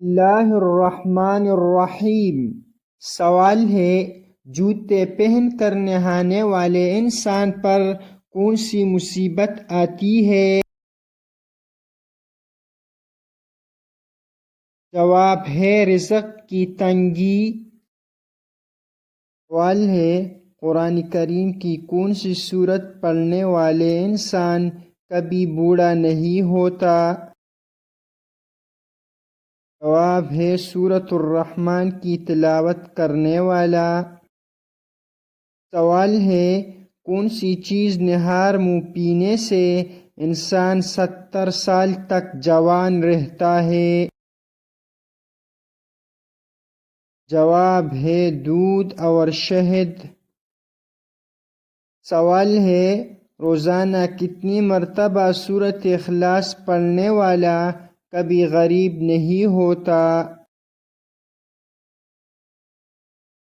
اللہ الرحمن الرحیم۔ سوال ہے، جوتے پہن کر نہانے والے انسان پر کون سی مصیبت آتی ہے؟ جواب ہے رزق کی تنگی۔ سوال ہے، قرآن کریم کی کون سی سورت پڑھنے والے انسان کبھی بوڑھا نہیں ہوتا؟ جواب ہے سورۃ الرحمن کی تلاوت کرنے والا۔ سوال ہے، کون سی چیز نہار منہ پینے سے انسان 70 سال تک جوان رہتا ہے؟ جواب ہے دودھ اور شہد۔ سوال ہے، روزانہ کتنی مرتبہ سورۃ اخلاص پڑھنے والا کبھی غریب نہیں ہوتا؟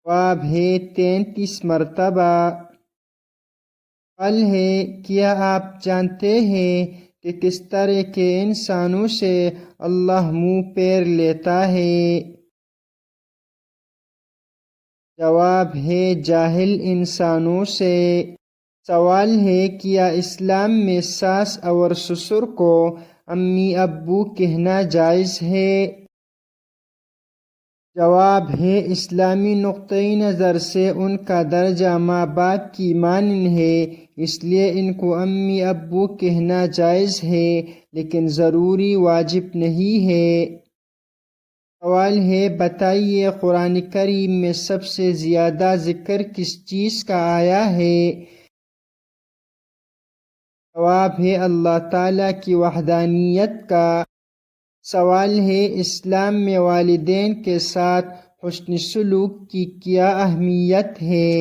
جواب ہے 33 مرتبہ۔ سوال ہے، کیا آپ جانتے ہیں کہ کس طرح کے انسانوں سے اللہ منہ پیر لیتا ہے؟ جواب ہے جاہل انسانوں سے۔ سوال ہے، کیا اسلام میں ساس اور سسر کو امی ابو کہنا جائز ہے؟ جواب ہے اسلامی نقطۂ نظر سے ان کا درجہ ماں باپ کی مانند ہے، اس لیے ان کو امی ابو کہنا جائز ہے، لیکن ضروری واجب نہیں ہے۔ سوال ہے، بتائیے قرآن کریم میں سب سے زیادہ ذکر کس چیز کا آیا ہے؟ جواب ہے اللہ تعالیٰ کی وحدانیت کا۔ سوال ہے، اسلام میں والدین کے ساتھ حسن سلوک کی کیا اہمیت ہے؟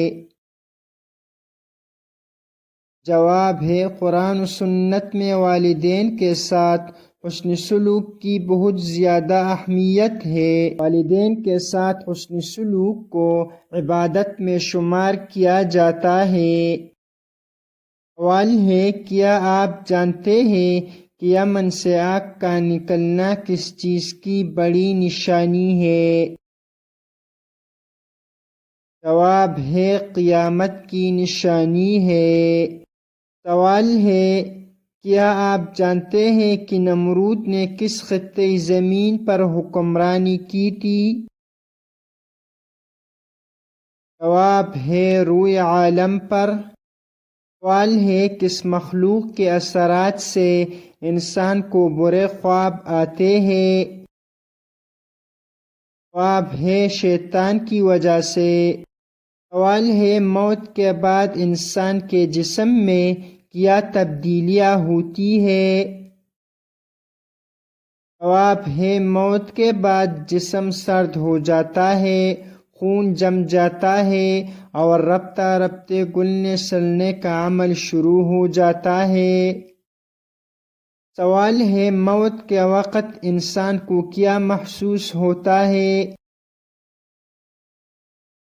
جواب ہے قرآن و سنت میں والدین کے ساتھ حسن سلوک کی بہت زیادہ اہمیت ہے۔ والدین کے ساتھ حسن سلوک کو عبادت میں شمار کیا جاتا ہے۔ سوال ہے، کیا آپ جانتے ہیں کہ یمن سے آگ کا نکلنا کس چیز کی بڑی نشانی ہے؟ جواب ہے قیامت کی نشانی ہے۔ سوال ہے، کیا آپ جانتے ہیں کہ نمرود نے کس خطے زمین پر حکمرانی کی تھی؟ جواب ہے روئے عالم پر۔ سوال ہے، کس مخلوق کے اثرات سے انسان کو برے خواب آتے ہیں؟ جواب ہے شیطان کی وجہ سے۔ سوال ہے، موت کے بعد انسان کے جسم میں کیا تبدیلیاں ہوتی ہیں؟ جواب ہے موت کے بعد جسم سرد ہو جاتا ہے، خون جم جاتا ہے اور رفتہ رفتہ گلنے سلنے کا عمل شروع ہو جاتا ہے۔ سوال ہے، موت کے وقت انسان کو کیا محسوس ہوتا ہے؟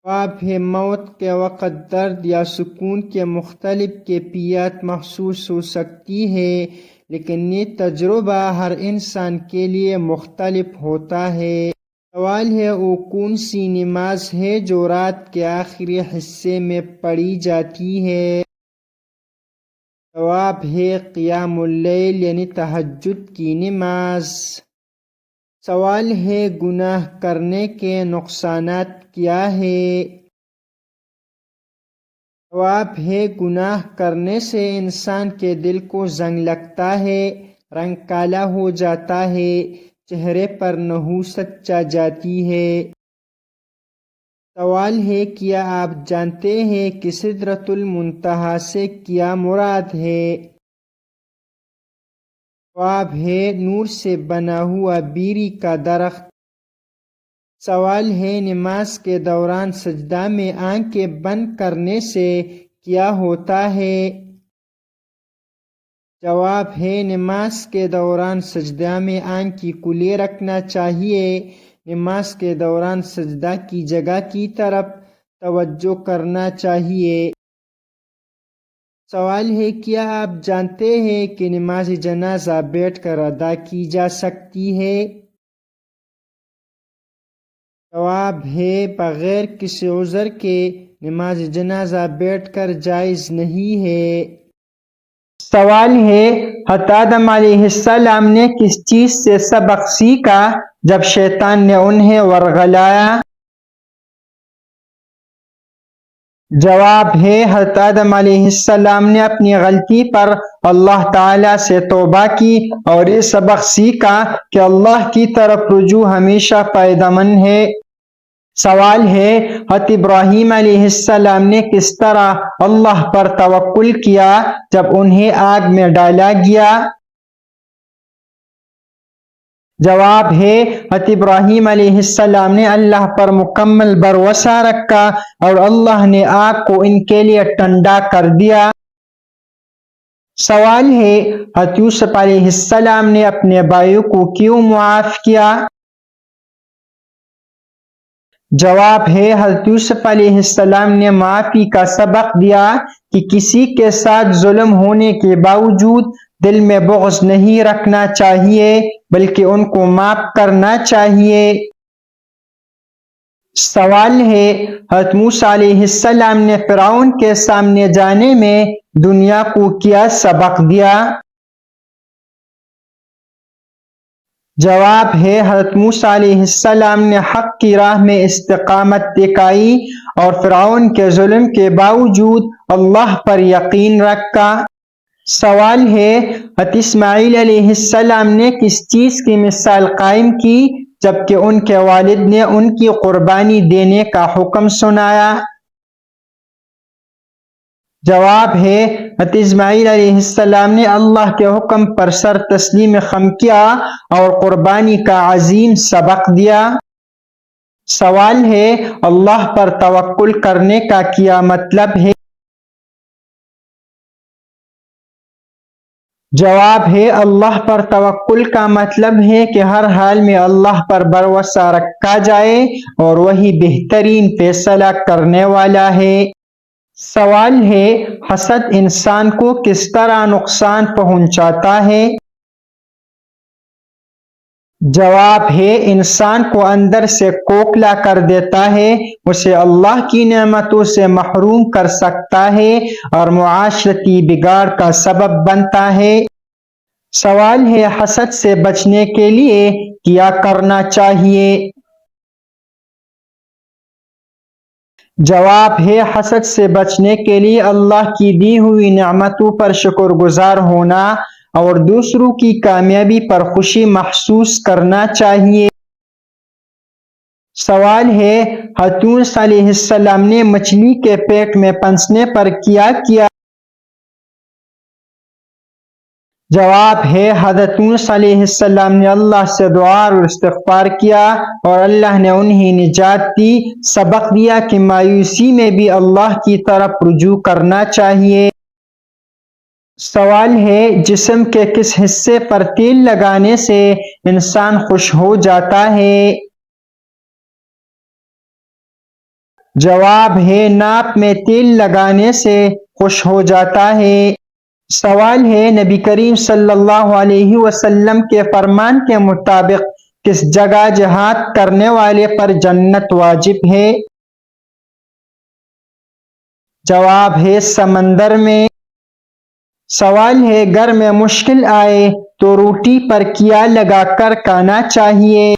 جواب ہے موت کے وقت درد یا سکون کے مختلف کیفیات محسوس ہو سکتی ہے، لیکن یہ تجربہ ہر انسان کے لیے مختلف ہوتا ہے۔ سوال ہے، وہ کون سی نماز ہے جو رات کے آخری حصے میں پڑھی جاتی ہے؟ جواب ہے قیام اللیل یعنی تہجد کی نماز۔ سوال ہے، گناہ کرنے کے نقصانات کیا ہیں؟ جواب ہے گناہ کرنے سے انسان کے دل کو زنگ لگتا ہے، رنگ کالا ہو جاتا ہے، چہرے پر نحوست چھا جاتی ہے۔ سوال ہے، کیا آپ جانتے ہیں کہ سدرۃ المنتہا سے کیا مراد ہے؟ جواب ہے نور سے بنا ہوا بیری کا درخت۔ سوال ہے، نماز کے دوران سجدہ میں آنکھیں بند کرنے سے کیا ہوتا ہے؟ جواب ہے نماز کے دوران سجدہ میں آنکھیں کھلی رکھنا چاہیے۔ نماز کے دوران سجدہ کی جگہ کی طرف توجہ کرنا چاہیے۔ سوال ہے، کیا آپ جانتے ہیں کہ نماز جنازہ بیٹھ کر ادا کی جا سکتی ہے؟ جواب ہے بغیر کسی عذر کے نماز جنازہ بیٹھ کر جائز نہیں ہے۔ سوال ہے حضرت آدم علیہ السلام نے کس چیز سے سبق سیکھا جب شیطان نے انہیں ورغلایا؟ جواب ہے حضرت آدم علیہ السلام نے اپنی غلطی پر اللہ تعالی سے توبہ کی اور یہ سبق سیکھا کہ اللہ کی طرف رجوع ہمیشہ فائدہ مند ہے۔ سوال ہے حضرت ابراہیم علیہ السلام نے کس طرح اللہ پر توکل کیا جب انہیں آگ میں ڈالا گیا؟ جواب ہے حضرت ابراہیم علیہ السلام نے اللہ پر مکمل بھروسہ رکھا اور اللہ نے آگ کو ان کے لیے ٹھنڈا کر دیا۔ سوال ہے حضرت یوسف علیہ السلام نے اپنے بھائیوں کو کیوں معاف کیا؟ جواب ہے حضرت یوسف علیہ السلام نے معافی کا سبق دیا کہ کسی کے ساتھ ظلم ہونے کے باوجود دل میں بغض نہیں رکھنا چاہیے بلکہ ان کو معاف کرنا چاہیے۔ سوال ہے حضرت موسیٰ علیہ السلام نے فرعون کے سامنے جانے میں دنیا کو کیا سبق دیا؟ جواب ہے حضرت موسیٰ علیہ السلام نے حق کی راہ میں استقامت دکھائی اور فرعون کے ظلم کے باوجود اللہ پر یقین رکھا۔ سوال ہے حضرت اسماعیل علیہ السلام نے کس چیز کی مثال قائم کی جبکہ ان کے والد نے ان کی قربانی دینے کا حکم سنایا؟ جواب ہے حضرت اسماعیل علیہ السلام نے اللہ کے حکم پر سر تسلیم خم کیا اور قربانی کا عظیم سبق دیا۔ سوال ہے اللہ پر توکل کرنے کا کیا مطلب ہے؟ جواب ہے اللہ پر توکل کا مطلب ہے کہ ہر حال میں اللہ پر بھروسہ رکھا جائے اور وہی بہترین فیصلہ کرنے والا ہے۔ سوال ہے حسد انسان کو کس طرح نقصان پہنچاتا ہے؟ جواب ہے انسان کو اندر سے کوکھلا کر دیتا ہے، اسے اللہ کی نعمتوں سے محروم کر سکتا ہے اور معاشرتی بگاڑ کا سبب بنتا ہے۔ سوال ہے حسد سے بچنے کے لیے کیا کرنا چاہیے؟ جواب ہے حسد سے بچنے کے لیے اللہ کی دی ہوئی نعمتوں پر شکر گزار ہونا اور دوسروں کی کامیابی پر خوشی محسوس کرنا چاہیے۔ سوال ہے حضرت یونس علیہ السلام نے مچھلی کے پیٹ میں پھنسنے پر کیا کیا؟ جواب ہے حضرت یونس علیہ السلام نے اللہ سے دعا اور استغفار کیا اور اللہ نے انہیں نجات دی، سبق دیا کہ مایوسی میں بھی اللہ کی طرف رجوع کرنا چاہیے۔ سوال ہے جسم کے کس حصے پر تیل لگانے سے انسان خوش ہو جاتا ہے؟ جواب ہے ناپ میں تیل لگانے سے خوش ہو جاتا ہے۔ سوال ہے نبی کریم صلی اللہ علیہ وسلم کے فرمان کے مطابق کس جگہ جہاد کرنے والے پر جنت واجب ہے؟ جواب ہے سمندر میں۔ سوال ہے گھر میں مشکل آئے تو روٹی پر کیا لگا کر کھانا چاہیے؟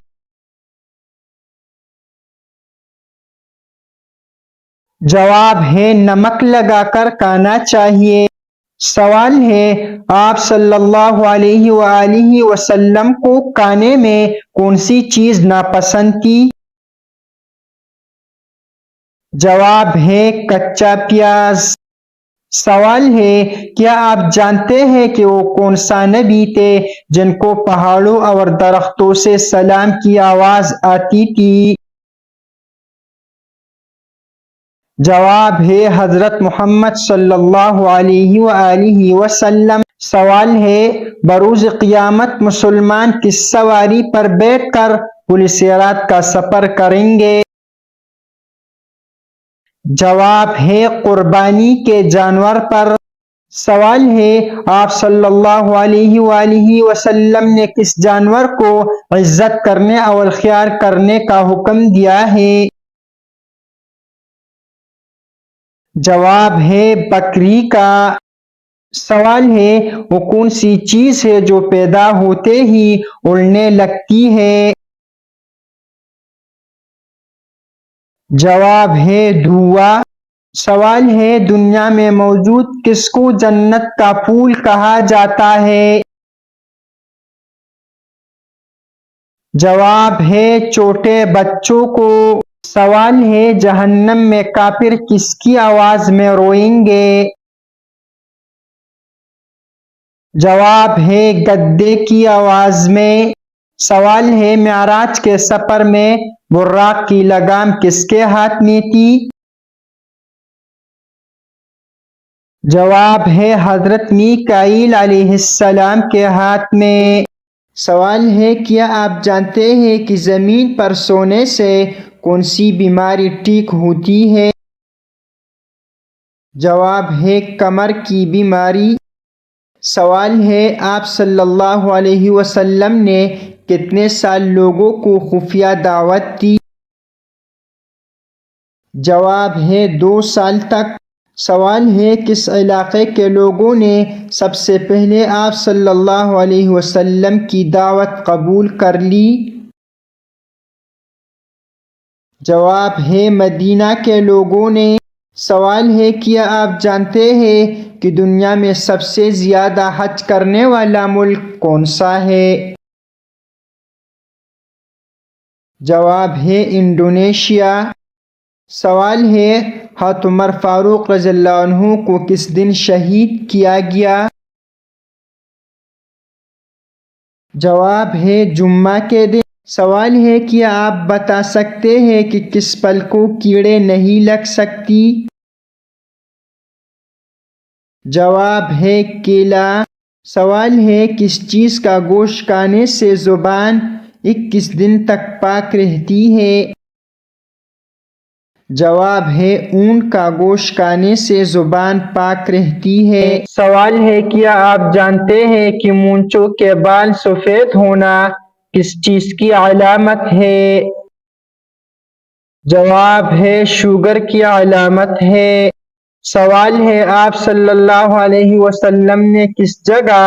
جواب ہے نمک لگا کر کھانا چاہیے۔ سوال ہے آپ صلی اللہ علیہ وآلہ وسلم کو کھانے میں کون سی چیز ناپسند تھی؟ جواب ہے کچا پیاز۔ سوال ہے کیا آپ جانتے ہیں کہ وہ کون سا نبی تھے جن کو پہاڑوں اور درختوں سے سلام کی آواز آتی تھی؟ جواب ہے حضرت محمد صلی اللہ علیہ وآلہ وسلم۔ سوال ہے بروز قیامت مسلمان کس سواری پر بیٹھ کر پل صراط کا سفر کریں گے؟ جواب ہے قربانی کے جانور پر۔ سوال ہے آپ صلی اللہ علیہ وآلہ وسلم نے کس جانور کو عزت کرنے اور خیال کرنے کا حکم دیا ہے؟ جواب ہے بکری کا۔ سوال ہے وہ کون سی چیز ہے جو پیدا ہوتے ہی اڑنے لگتی ہے؟ جواب ہے دھواں۔ سوال ہے دنیا میں موجود کس کو جنت کا پھول کہا جاتا ہے؟ جواب ہے چھوٹے بچوں کو۔ سوال ہے جہنم میں کافر کس کی آواز میں روئیں گے؟ جواب ہے گدے کی آواز میں۔ سوال ہے معراج کے سفر میں براق کی لگام کس کے ہاتھ میں تھی؟ جواب ہے حضرت میکائیل علیہ السلام کے ہاتھ میں۔ سوال ہے کیا آپ جانتے ہیں کہ زمین پر سونے سے کون سی بیماری ٹھیک ہوتی ہے؟ جواب ہے کمر کی بیماری۔ سوال ہے آپ صلی اللہ علیہ وسلم نے کتنے سال لوگوں کو خفیہ دعوت دی؟ جواب ہے 2 سال تک۔ سوال ہے کس علاقے کے لوگوں نے سب سے پہلے آپ صلی اللہ علیہ وسلم کی دعوت قبول کر لی؟ جواب ہے مدینہ کے لوگوں نے۔ سوال ہے کیا آپ جانتے ہیں کہ دنیا میں سب سے زیادہ حج کرنے والا ملک کون سا ہے؟ جواب ہے انڈونیشیا۔ سوال ہے حضرت عمر فاروق رضی اللہ عنہ کو کس دن شہید کیا گیا؟ جواب ہے جمعہ کے دن۔ سوال ہے کیا آپ بتا سکتے ہیں کہ کس پھل کو کیڑے نہیں لگ سکتی؟ جواب ہے کیلا۔ سوال ہے کس چیز کا گوشت کھانے سے زبان 21 دن تک پاک رہتی ہے؟ جواب ہے اونٹ کا گوشت کھانے سے زبان پاک رہتی ہے۔ سوال ہے کیا آپ جانتے ہیں کہ مونچھوں کے بال سفید ہونا کس چیز کی علامت ہے؟ جواب ہے شوگر کی علامت ہے۔ سوال ہے آپ صلی اللہ علیہ وسلم نے کس جگہ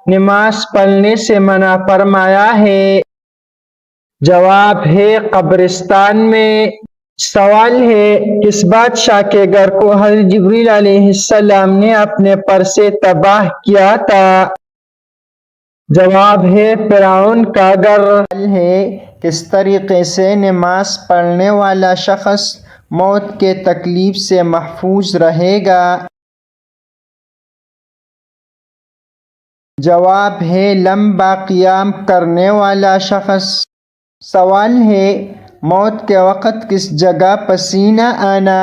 نماز پڑھنے سے منع فرمایا ہے؟ جواب ہے قبرستان میں۔ سوال ہے کس بادشاہ کے گھر کو حضرت جبریل علیہ السلام نے اپنے پر سے تباہ کیا تھا؟ جواب ہے فرعون کا گھر۔ سوال ہے کس طریقے سے نماز پڑھنے والا شخص موت کے تکلیف سے محفوظ رہے گا؟ جواب ہے لمبا قیام کرنے والا شخص۔ سوال ہے موت کے وقت کس جگہ پسینہ آنا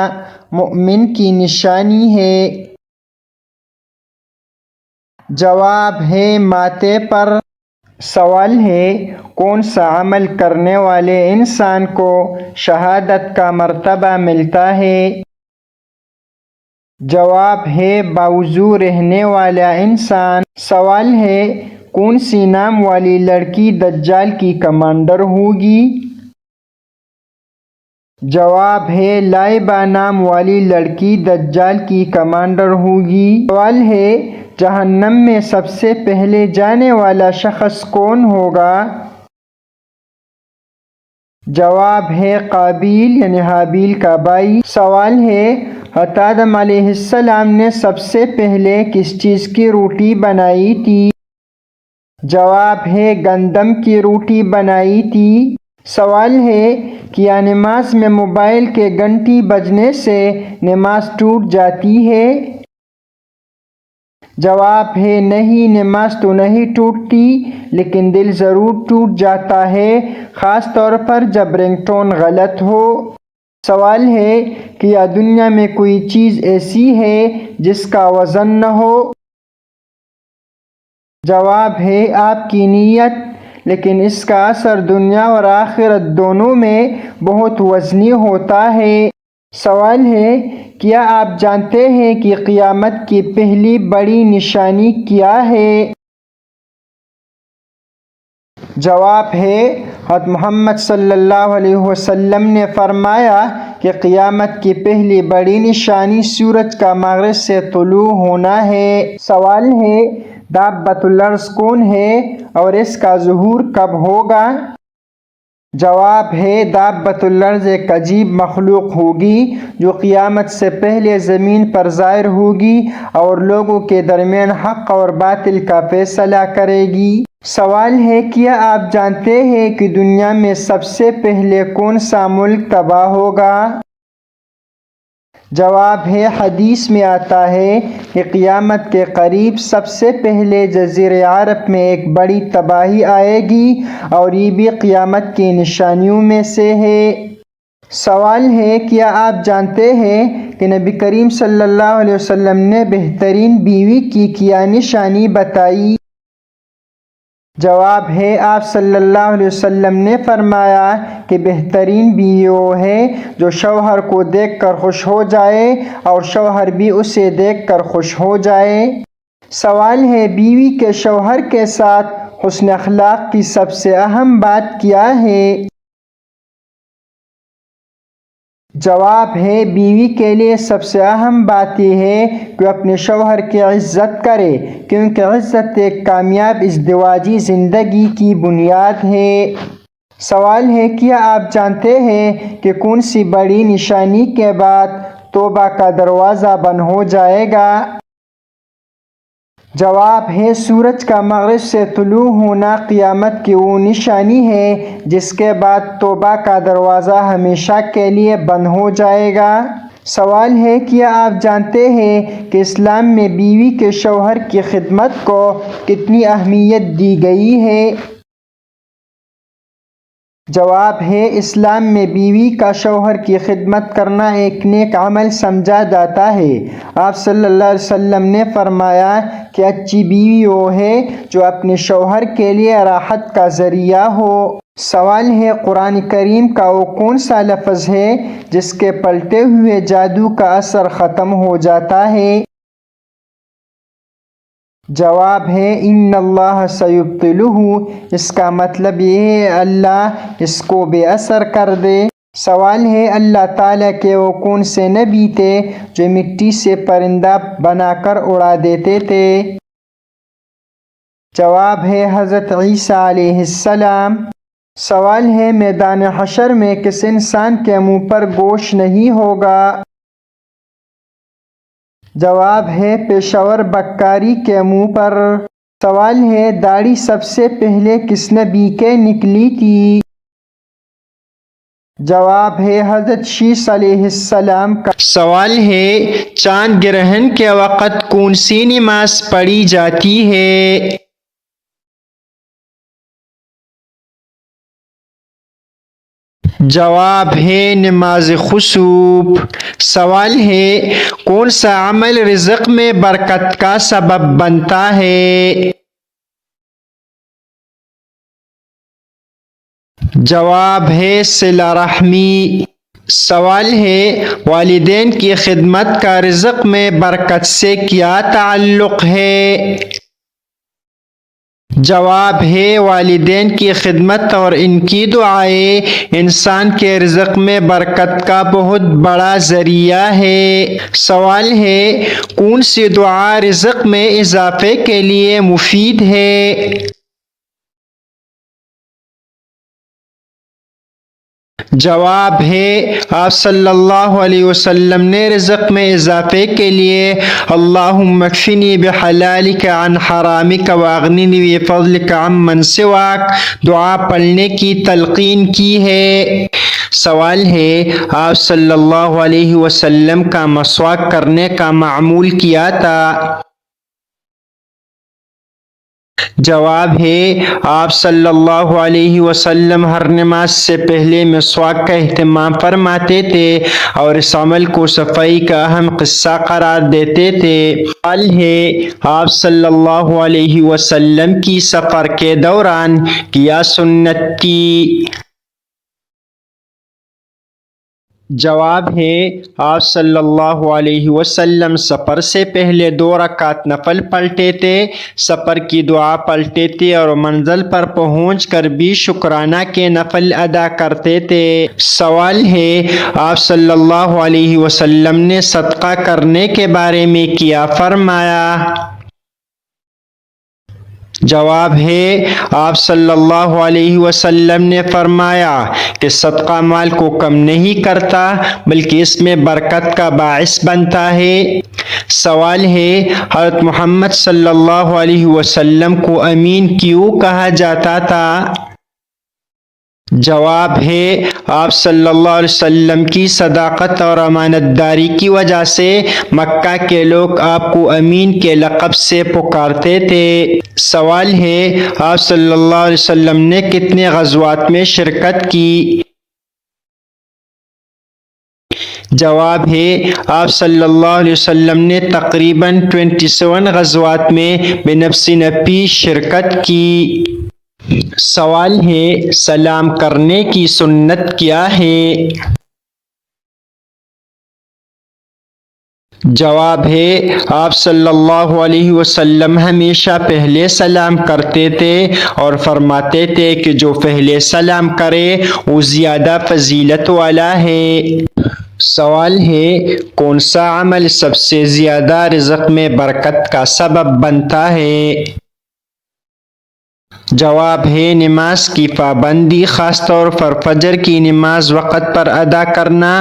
مومن کی نشانی ہے؟ جواب ہے ماتھے پر۔ سوال ہے کون سا عمل کرنے والے انسان کو شہادت کا مرتبہ ملتا ہے؟ جواب ہے باوضو رہنے والا انسان۔ سوال ہے کون سی نام والی لڑکی دجال کی کمانڈر ہوگی؟ جواب ہے لائبہ نام والی لڑکی دجال کی کمانڈر ہوگی۔ سوال ہے جہنم میں سب سے پہلے جانے والا شخص کون ہوگا؟ جواب ہے قابیل یعنی حابیل کا بھائی۔ سوال ہے حضرت آدم علیہ السلام نے سب سے پہلے کس چیز کی روٹی بنائی تھی؟ جواب ہے گندم کی روٹی بنائی تھی۔ سوال ہے کیا نماز میں موبائل کے گھنٹی بجنے سے نماز ٹوٹ جاتی ہے؟ جواب ہے نہیں، نماز تو نہیں ٹوٹتی لیکن دل ضرور ٹوٹ جاتا ہے، خاص طور پر جب رنگ ٹون غلط ہو۔ سوال ہے کیا دنیا میں کوئی چیز ایسی ہے جس کا وزن نہ ہو؟ جواب ہے آپ کی نیت، لیکن اس کا اثر دنیا اور آخرت دونوں میں بہت وزنی ہوتا ہے۔ سوال ہے، کیا آپ جانتے ہیں کہ قیامت کی پہلی بڑی نشانی کیا ہے؟ جواب ہے، حضرت محمد صلی اللہ علیہ وسلم نے فرمایا کہ قیامت کی پہلی بڑی نشانی سورج کا مغرب سے طلوع ہونا ہے۔ سوال ہے، دابۃ الارض کون ہے اور اس کا ظہور کب ہوگا؟ جواب ہے، دابۃ الارض ایک عجیب مخلوق ہوگی جو قیامت سے پہلے زمین پر ظاہر ہوگی اور لوگوں کے درمیان حق اور باطل کا فیصلہ کرے گی۔ سوال ہے، کیا آپ جانتے ہیں کہ دنیا میں سب سے پہلے کون سا ملک تباہ ہوگا؟ جواب ہے، حدیث میں آتا ہے کہ قیامت کے قریب سب سے پہلے جزیرہ عرب میں ایک بڑی تباہی آئے گی اور یہ بھی قیامت کی نشانیوں میں سے ہے۔ سوال ہے، کیا آپ جانتے ہیں کہ نبی کریم صلی اللہ علیہ وسلم نے بہترین بیوی کی کیا نشانی بتائی؟ جواب ہے، آپ صلی اللہ علیہ وسلم نے فرمایا کہ بہترین بیوی وہ ہے جو شوہر کو دیکھ کر خوش ہو جائے اور شوہر بھی اسے دیکھ کر خوش ہو جائے۔ سوال ہے، بیوی کے شوہر کے ساتھ حسن اخلاق کی سب سے اہم بات کیا ہے؟ جواب ہے، بیوی کے لیے سب سے اہم بات یہ ہے کہ اپنے شوہر کی عزت کرے، کیونکہ عزت ایک کامیاب ازدواجی زندگی کی بنیاد ہے۔ سوال ہے، کیا آپ جانتے ہیں کہ کون سی بڑی نشانی کے بعد توبہ کا دروازہ بند ہو جائے گا؟ جواب ہے، سورج کا مغرب سے طلوع ہونا قیامت کی وہ نشانی ہے جس کے بعد توبہ کا دروازہ ہمیشہ کے لیے بند ہو جائے گا۔ سوال ہے، کیا آپ جانتے ہیں کہ اسلام میں بیوی کے شوہر کی خدمت کو کتنی اہمیت دی گئی ہے؟ جواب ہے، اسلام میں بیوی کا شوہر کی خدمت کرنا ایک نیک عمل سمجھا جاتا ہے۔ آپ صلی اللہ علیہ وسلم نے فرمایا کہ اچھی بیوی وہ ہے جو اپنے شوہر کے لیے راحت کا ذریعہ ہو۔ سوال ہے، قرآن کریم کا وہ کون سا لفظ ہے جس کے پلٹے ہوئے جادو کا اثر ختم ہو جاتا ہے؟ جواب ہے، ان اللہ سیبطلہ، اس کا مطلب یہ ہے اللہ اس کو بے اثر کر دے۔ سوال ہے، اللہ تعالیٰ کے وہ کون سے نبی تھے جو مٹی سے پرندہ بنا کر اڑا دیتے تھے؟ جواب ہے، حضرت عیسیٰ علیہ السلام۔ سوال ہے، میدان حشر میں کس انسان کے منہ پر گوشت نہیں ہوگا؟ جواب ہے، پیشور بکاری کے منہ پر۔ سوال ہے، داڑھی سب سے پہلے کس نبی کے نکلی تھی؟ جواب ہے، حضرت شیس علیہ السلام کا۔ سوال ہے، چاند گرہن کے وقت کون سی نماز پڑھی جاتی ہے؟ جواب ہے، نماز خسوف۔ سوال ہے، کون سا عمل رزق میں برکت کا سبب بنتا ہے؟ جواب ہے، صلہ رحمی۔ سوال ہے، والدین کی خدمت کا رزق میں برکت سے کیا تعلق ہے؟ جواب ہے، والدین کی خدمت اور ان کی دعائیں انسان کے رزق میں برکت کا بہت بڑا ذریعہ ہے۔ سوال ہے، کون سی دعا رزق میں اضافے کے لیے مفید ہے؟ جواب ہے، آپ صلی اللہ علیہ وسلم نے رزق میں اضافے کے لیے اللہم اکفنی بحلالک عن حرامک واغننی بفضلک عمن سواک دعا پڑھنے کی تلقین کی ہے۔ سوال ہے، آپ صلی اللہ علیہ وسلم کا مسواک کرنے کا معمول کیا تھا؟ جواب ہے، آپ صلی اللہ علیہ وسلم ہر نماز سے پہلے مسواک کا اہتمام فرماتے تھے اور اس عمل کو صفائی کا اہم حصہ قرار دیتے تھے۔ سوال ہے، آپ صلی اللہ علیہ وسلم کی سفر کے دوران کیا سنت تھی؟ جواب ہے آپ صلی اللہ علیہ وسلم سفر سے پہلے 2 رکعت نفل پڑھتے تھے، سفر کی دعا پڑھتے تھے اور منزل پر پہنچ کر بھی شکرانہ کے نفل ادا کرتے تھے۔ سوال ہے آپ صلی اللہ علیہ وسلم نے صدقہ کرنے کے بارے میں کیا فرمایا؟ جواب ہے آپ صلی اللہ علیہ وسلم نے فرمایا کہ صدقہ مال کو کم نہیں کرتا بلکہ اس میں برکت کا باعث بنتا ہے۔ سوال ہے حضرت محمد صلی اللہ علیہ وسلم کو امین کیوں کہا جاتا تھا؟ جواب ہے آپ صلی اللہ علیہ وسلم کی صداقت اور امانت داری کی وجہ سے مکہ کے لوگ آپ کو امین کے لقب سے پکارتے تھے۔ سوال ہے آپ صلی اللہ علیہ وسلم نے کتنے غزوات میں شرکت کی؟ جواب ہے آپ صلی اللہ علیہ وسلم نے تقریباً 27 غزوات میں بنفس نفی شرکت کی۔ سوال ہے سلام کرنے کی سنت کیا ہے؟ جواب ہے آپ صلی اللہ علیہ وسلم ہمیشہ پہلے سلام کرتے تھے اور فرماتے تھے کہ جو پہلے سلام کرے وہ زیادہ فضیلت والا ہے۔ سوال ہے کون سا عمل سب سے زیادہ رزق میں برکت کا سبب بنتا ہے؟ جواب ہے نماز کی پابندی، خاص طور پر فجر کی نماز وقت پر ادا کرنا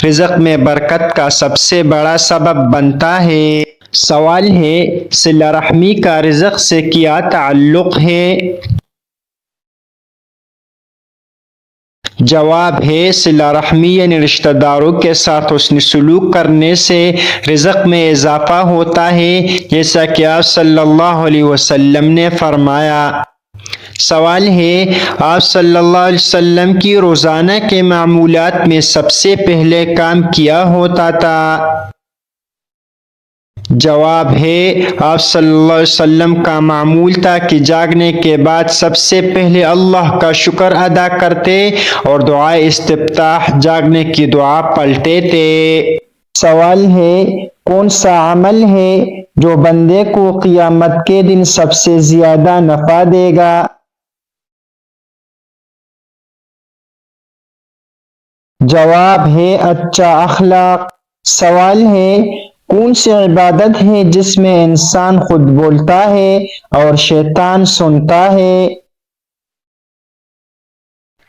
رزق میں برکت کا سب سے بڑا سبب بنتا ہے۔ سوال ہے صلہ رحمی کا رزق سے کیا تعلق ہے؟ جواب ہے صلہ رحمی یعنی رشتہ داروں کے ساتھ حسن سلوک کرنے سے رزق میں اضافہ ہوتا ہے، جیسا کہ آپ صلی اللہ علیہ وسلم نے فرمایا۔ سوال ہے آپ صلی اللہ علیہ وسلم کی روزانہ کے معمولات میں سب سے پہلے کام کیا ہوتا تھا؟ جواب ہے آپ صلی اللہ علیہ وسلم کا معمول تھا کہ جاگنے کے بعد سب سے پہلے اللہ کا شکر ادا کرتے اور دعائے استفتاح جاگنے کی دعا پڑھتے تھے۔ سوال ہے کون سا عمل ہے جو بندے کو قیامت کے دن سب سے زیادہ نفع دے گا؟ جواب ہے اچھا اخلاق۔ سوال ہے کون سی عبادت ہے جس میں انسان خود بولتا ہے اور شیطان سنتا ہے؟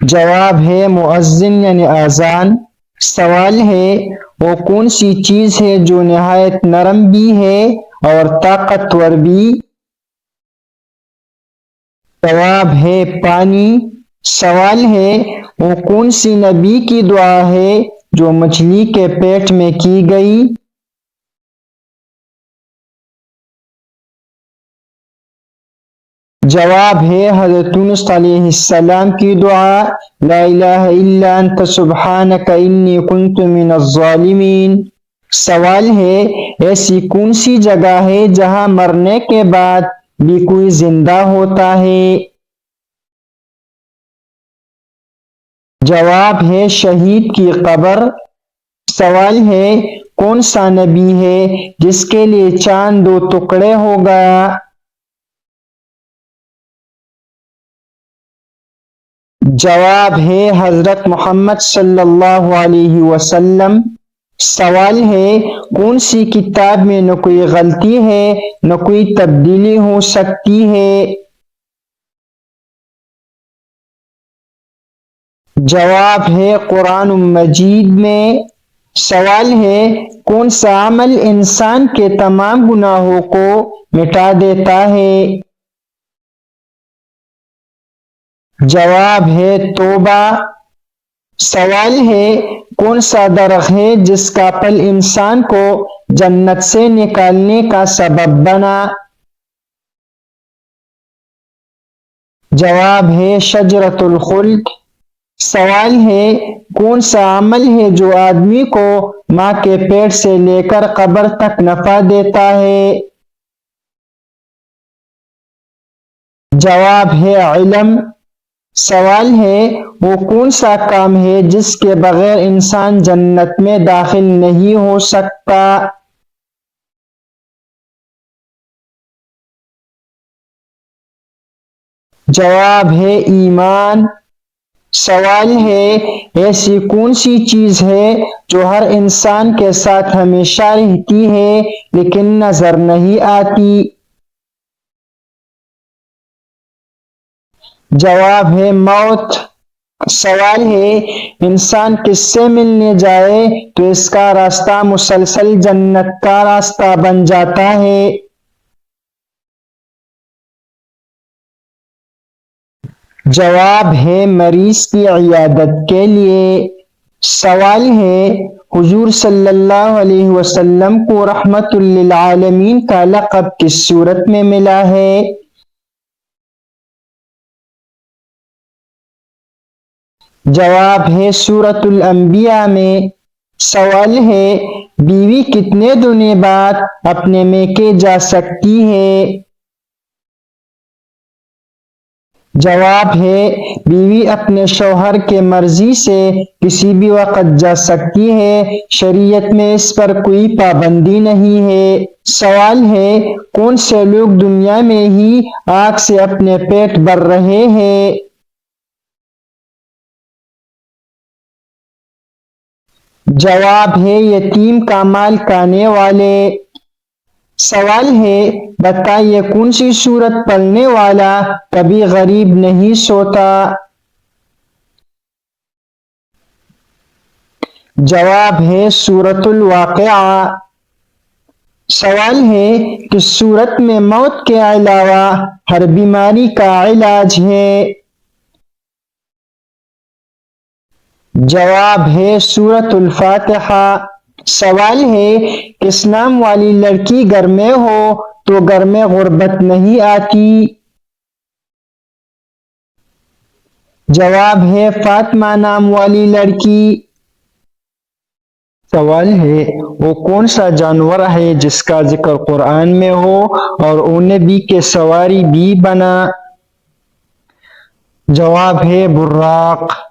جواب ہے مؤذن یعنی اذان۔ سوال ہے وہ کون سی چیز ہے جو نہایت نرم بھی ہے اور طاقتور بھی؟ جواب ہے پانی۔ سوال ہے وہ کون سی نبی کی دعا ہے جو مچھلی کے پیٹ میں کی گئی؟ جواب ہے حضرت یونس علیہ السلام کی دعا لا الہ الا انت سبحانک انی کنت من الظالمین۔ سوال ہے ایسی کون سی جگہ ہے جہاں مرنے کے بعد بھی کوئی زندہ ہوتا ہے؟ جواب ہے شہید کی قبر۔ سوال ہے کون سا نبی ہے جس کے لیے چاند 2 ٹکڑے ہو گیا؟ جواب ہے حضرت محمد صلی اللہ علیہ وسلم۔ سوال ہے کون سی کتاب میں نہ کوئی غلطی ہے نہ کوئی تبدیلی ہو سکتی ہے؟ جواب ہے قرآن مجید میں۔ سوال ہے کون سا عمل انسان کے تمام گناہوں کو مٹا دیتا ہے؟ جواب ہے توبہ۔ سوال ہے کون سا درخت ہے جس کا پھل انسان کو جنت سے نکالنے کا سبب بنا؟ جواب ہے شجرۃ الخلد۔ سوال ہے کون سا عمل ہے جو آدمی کو ماں کے پیٹ سے لے کر قبر تک نفع دیتا ہے؟ جواب ہے علم۔ سوال ہے وہ کون سا کام ہے جس کے بغیر انسان جنت میں داخل نہیں ہو سکتا؟ جواب ہے ایمان۔ سوال ہے ایسی کون سی چیز ہے جو ہر انسان کے ساتھ ہمیشہ رہتی ہے لیکن نظر نہیں آتی؟ جواب ہے موت۔ سوال ہے انسان کس سے ملنے جائے تو اس کا راستہ مسلسل جنت کا راستہ بن جاتا ہے؟ جواب ہے مریض کی عیادت کے لیے۔ سوال ہے حضور صلی اللہ علیہ وسلم کو رحمت للعالمین کا لقب کس صورت میں ملا ہے؟ جواب ہے سورۃ الانبیاء میں۔ سوال ہے بیوی کتنے دنوں بعد اپنے میکے جا سکتی ہے؟ جواب ہے بیوی اپنے شوہر کے مرضی سے کسی بھی وقت جا سکتی ہے، شریعت میں اس پر کوئی پابندی نہیں ہے۔ سوال ہے کون سے لوگ دنیا میں ہی آگ سے اپنے پیٹ بھر رہے ہیں؟ جواب ہے یتیم کا مال کھانے والے۔ سوال ہے بتائیے کون سی سورت پڑھنے والا کبھی غریب نہیں سوتا؟ جواب ہے سورۃ الواقعہ۔ سوال ہے کس سورت میں موت کے علاوہ ہر بیماری کا علاج ہے؟ جواب ہے سورۃ الفاتحہ۔ سوال ہے کس نام والی لڑکی گھر میں ہو تو گھر میں غربت نہیں آتی؟ جواب ہے فاطمہ نام والی لڑکی۔ سوال ہے وہ کون سا جانور ہے جس کا ذکر قرآن میں ہو اور اونٹ بھی کے سواری بھی بنا؟ جواب ہے براق۔